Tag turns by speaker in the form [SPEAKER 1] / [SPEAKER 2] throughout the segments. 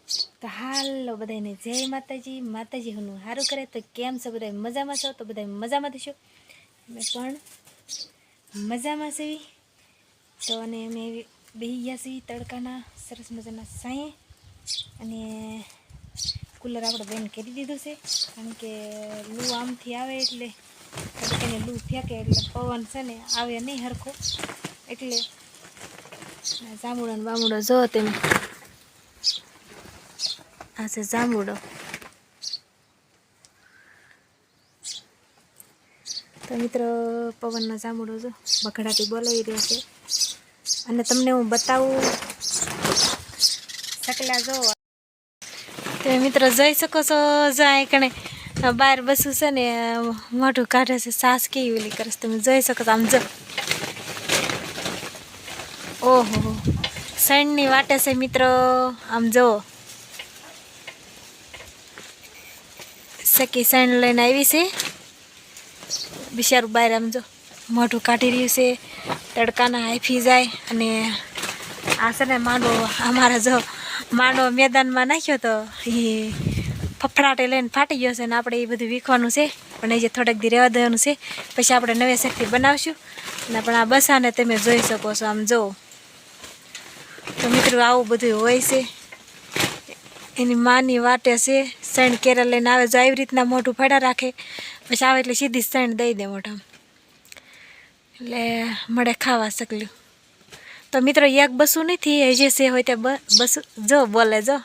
[SPEAKER 1] તો હાલો બધાને જય માતાજી માતાજી હું સારું કરે તો કેમ છો બધા મજામાં છો તો બધા મજામાં થશો અમે પણ મજામાં છીએ તો અને અમે બેહી ગયા છીએ તડકાના સરસ મજાના સાંયે અને કુલર આપણે બંધ કરી દીધું છે કારણ કે લૂ આમથી આવે એટલે તડકાને લૂ ફેંકે એટલે પવન છે ને આવે નહીં હરખો એટલે જાંબુડા ને બામુડા જો તેમ આ છે જાંબુડો તો મિત્રો પવનનો જાંબુડો જો બગડાટી બોલાવી રહ્યો છે અને તમને હું બતાવું સકલા જો તો મિત્રો જોઈ શકો છો જાય કણે બહાર બસું છે ને મોઢું કાઢે છે સાસ કેવી ઓલી કરે છે તમે જોઈ શકો છો આમ જો ઓહો સણની વાટે છે મિત્રો આમ જો સકી સણ લઈને આવી છે બિચારું બહાર આમ જો મોઢું કાઢી રહ્યું છે તડકાના હાઈફી જાય અને આ છે ને માંડવો અમારા જો માંડવો મેદાનમાં નાખ્યો તો એ ફફડાટે લઈને ફાટી ગયો છે ને આપણે એ બધું વીખવાનું છે પણ એ જે થોડાક દી રહેવા દેવાનું છે પછી આપણે નવેસરથી બનાવશું અને પણ આ બસાને તમે જોઈ શકો છો આમ જો તો મિત્રો આવું બધું હોય છે એની માની વાટે છે સણ કેરા લઈને આવે જો આવી રીતના મોઢું ફાડા રાખે પછી આવે એટલે સીધી સણ દઈ દે મોઢામાં એટલે મળે ખાવા શકલ્યું તો મિત્રો એક બસું નથી એ જે છે હોય તે બસું જો બોલે જો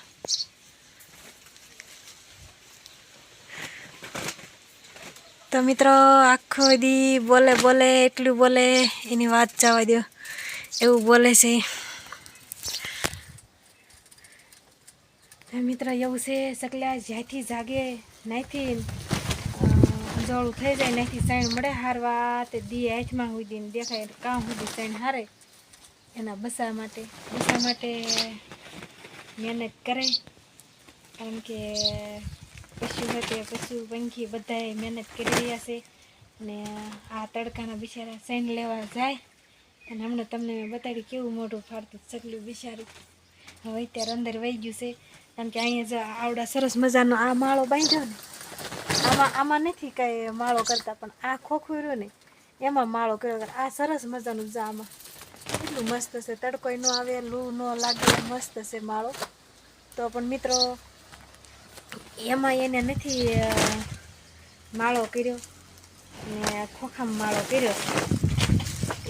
[SPEAKER 1] તો મિત્રો આખો દી બોલે બોલે એટલું બોલે એની વાત જવા દો એવું બોલે છે મિત્ર એવું છે સકલા જ્યાંથી જાગે નાહીથી અંજોળું થઈ જાય નાહીથી સણ મળે હારવા તે દી હાથમાં સુધી દેખાય કામ સુધી સણ હારે એના બસા માટે મહેનત કરે કારણ કે પશુ હોય પશુ પંખી બધાએ મહેનત કરી રહ્યા છે અને આ તડકાના બિચારા સણ લેવા જાય અને હમણાં તમને મેં બતાડી કેવું મોઢું ફાડતું સકલું બિચારું હવે અત્યારે અંદર વહી ગયું છે કારણ કે અહીંયા જો આવડા સરસ મજાનો આ માળો બાંધ્યો ને આમાં નથી કાંઈ માળો કરતા પણ આ ખોખું રહ્યું ને એમાં માળો કર્યો આ સરસ મજાનું જો આમાં એટલું મસ્ત છે તડકો ન આવે લૂ ન લાગે મસ્ત છે માળો તો પણ મિત્રો એમાં એને નથી માળો કર્યો ને ખોખામાં માળો કર્યો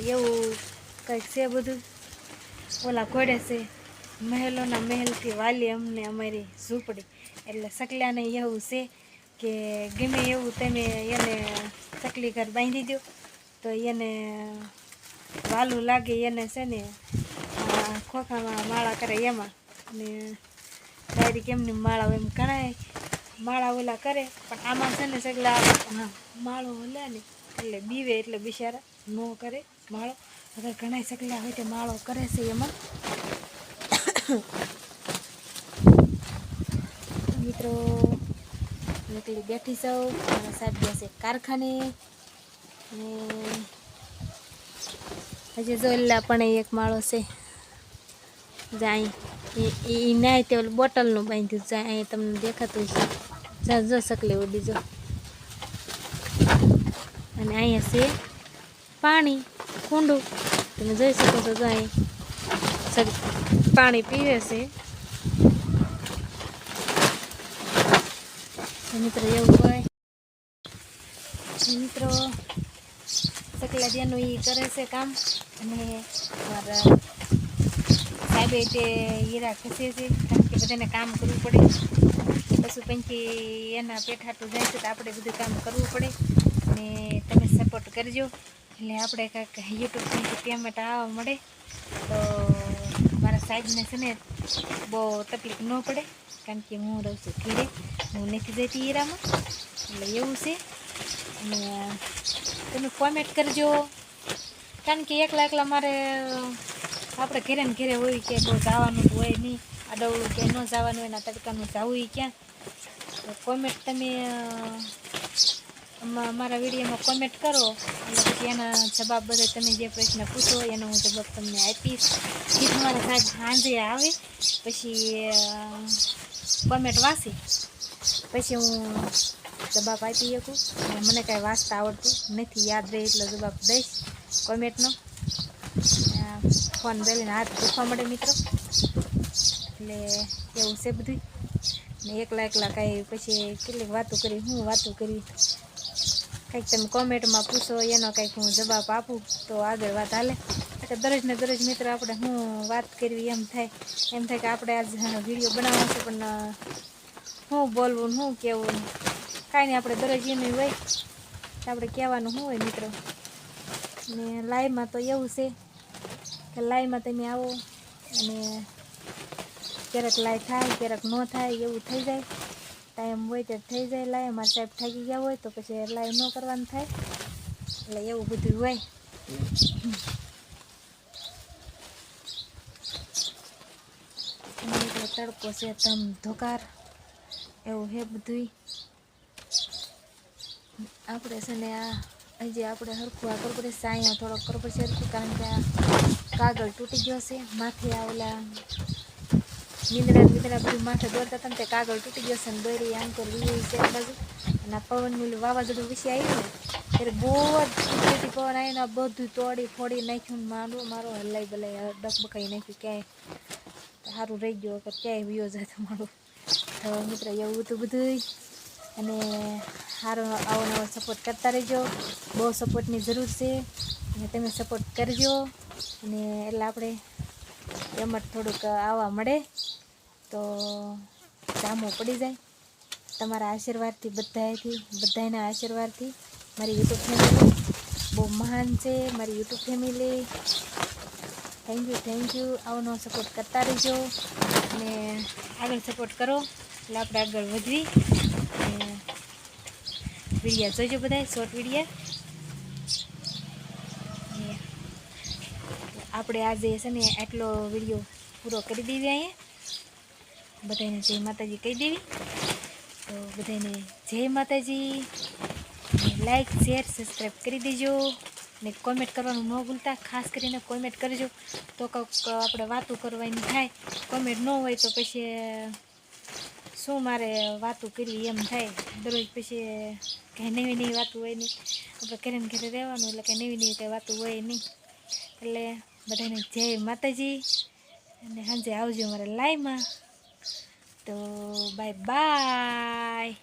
[SPEAKER 1] એવું કંઈક છે બધું ઓલા ઘોડે છે મહેલોના મહેલથી વાલી અમને અમારી ઝૂંપડી એટલે સકલાને એવું છે કે ગમે એવું તમે એને સકલી ઘર બાંધી દો તો એને વાલું લાગે એને છે ને ખોખામાં માળા કરે એમાં ને ડાયરેક્ટ એમની માળા એમ ઘણા માળા ઓલા કરે પણ આમાં છે ને સગલા માળો લે ને એટલે બીવે એટલે બિચારા ન કરે માળો અગર ઘણા સગલા હોય તો માળો કરે છે એમાં મિત્રો નીકળી બેઠી સૌ મારા સાહેબ ગયા છે કારખાને ને હજી જોયેલા પણ એક માળો છે જાય એ નાય તે ઓલું બોટલનું બાંધ્યું જાય અહીં તમને દેખાતું છે જો સકલે ઉડી જો અને અહીંયા છે પાણી કુંડું તમે જોઈ શકો છો જો અહીં પાણી પીવે છે મિત્રો એવું હોય મિત્રો સકલા જેનું એ કરે છે કામ અને અમારા સાહેબે તે હીરા ખસે છે કારણ કે બધાને કામ કરવું પડે પશુ પંખી એના પેઠાટું જાય છે તો આપણે બધું કામ કરવું પડે અને તમે સપોર્ટ કરજો એટલે આપણે કાંઈક યુટ્યુબથી પેમેન્ટ આવવા મળે તો મારા સાહેબને છે ને બહુ તકલીફ ન પડે કારણ કે હું રહું છું ઘીરે હું નથી જતી હીરામાં એટલે એવું છે અને તમે કોમેન્ટ કરજો કારણ કે એકલા મારે આપણે ઘરે ને ઘરે હોય કે બહુ જવાનું હોય નહીં આ ડવળું કે ન જવાનું હોય ને તડકાનું જવું ક્યાં તો કોમેન્ટ તમે મારા વિડીયોમાં કોમેન્ટ કરો એટલે પછી એના જવાબ બધા તમે જે પ્રશ્ન પૂછો એનો હું જવાબ તમને આપીશ. એ તમારા સાહેબ સાંજે આવે પછી કોમેન્ટ વાંચી પછી હું જવાબ આપી શકું. અને મને કાંઈ વાંચતા આવડતું નથી, યાદ રહે એટલો જવાબ દઈશ કોમેન્ટનો. ફોન બેલીને હાથ દુખવા મળે મિત્રો, એટલે એવું છે બધું. ને એકલા કાંઈ પછી કેટલીક વાતો કરી, હું વાતો કરી કંઈક તમે કોમેન્ટમાં પૂછો એનો કંઈક હું જવાબ આપું તો આગળ વાત હાલે. એટલે દરરોજ ને દરરોજ મિત્રો આપણે હું વાત કરવી એમ થાય કે આપણે આજ વિડીયો બનાવવાનો છે પણ શું બોલવું ને શું કહેવું કાંઈ નહીં. આપણે દરરોજ એમ હોય તો આપણે કહેવાનું શું હોય મિત્રો. ને લાઈવમાં તો એવું છે કે લાઈવમાં તમે આવો અને ક્યારેક લાઈવ થાય ક્યારેક ન થાય એવું થઈ જાય. ટાઈમ હોય તો થઈ જાય લાઈવ, અમારા સાહેબ થાકી ગયા હોય તો પછી લાઈવ ન કરવાનું થાય, એટલે એવું બધું હોય. એટલે તડકો છે ધમધોકાર એવું છે બધું. આપણે છે ને આ હજી આપણે હરખું આ કરવું પડે, સાયા થોડોક કરવો પડશે હરખું, કારણ કે આ કાગળ તૂટી ગયો છે. માથે આ ઓલા નીંદડા બધું માથે દોરતા હતા ને તે કાગળ તૂટી ગયો છે ને દોરી આંકોર વીવી છે બાજુ. અને આ પવન મિલું વાવાઝોડું વિશે આવ્યું ને ત્યારે બહુ જ કુદરતી પવન આવીને બધું તોડી ફોડી નાખ્યું. મારો હલાઈ બલાઈ ડગબકાઈ નાખ્યું, ક્યાંય સારું રહી ગયો કે ક્યાંય વિયો જાય મારું. તો મિત્ર એવું હતું બધું. અને સારો આવો નવો સપોર્ટ કરતા રહેજો, બહુ સપોર્ટની જરૂર છે અને તમે સપોર્ટ કરજો. અને એટલે આપણે એમાં થોડુંક આવવા મળે તો જામો પડી જાય. તમારા આશીર્વાદથી બધાના આશીર્વાદથી મારી યુટ્યુબ ફેમિલી બહુ મહાન છે. મારી યુટ્યુબ ફેમિલી થેન્ક યુ. આવનો સપોર્ટ કરતા રહેજો અને આગળ સપોર્ટ કરો એટલે આપણે આગળ વધવી. અને વિડીયા જોઈજો બધા શોર્ટ વિડીયા. આપણે આજે છે ને આટલો વિડીયો પૂરો કરી દેવી. અહીંયા બધાને જય માતાજી કહી દેવી. તો બધાને જય માતાજી. લાઈક શેર સબસ્ક્રાઈબ કરી દેજો ને કોમેન્ટ કરવાનું ન ભૂલતા. ખાસ કરીને કોમેન્ટ કરજો તો કંઈક આપણે વાતો કરવાની થાય. કોમેન્ટ ન હોય તો પછી શું મારે વાતો કરવી એમ થાય. દરરોજ પછી કાંઈ નવી વાતો હોય નહીં, આપણે ઘરે રહેવાનું એટલે કાંઈ નવી કાંઈ વાતો હોય નહીં. એટલે બધાને જય માતાજી અને સાંજે આવજો અમારા લાઈવમાં. તો બાય બાય.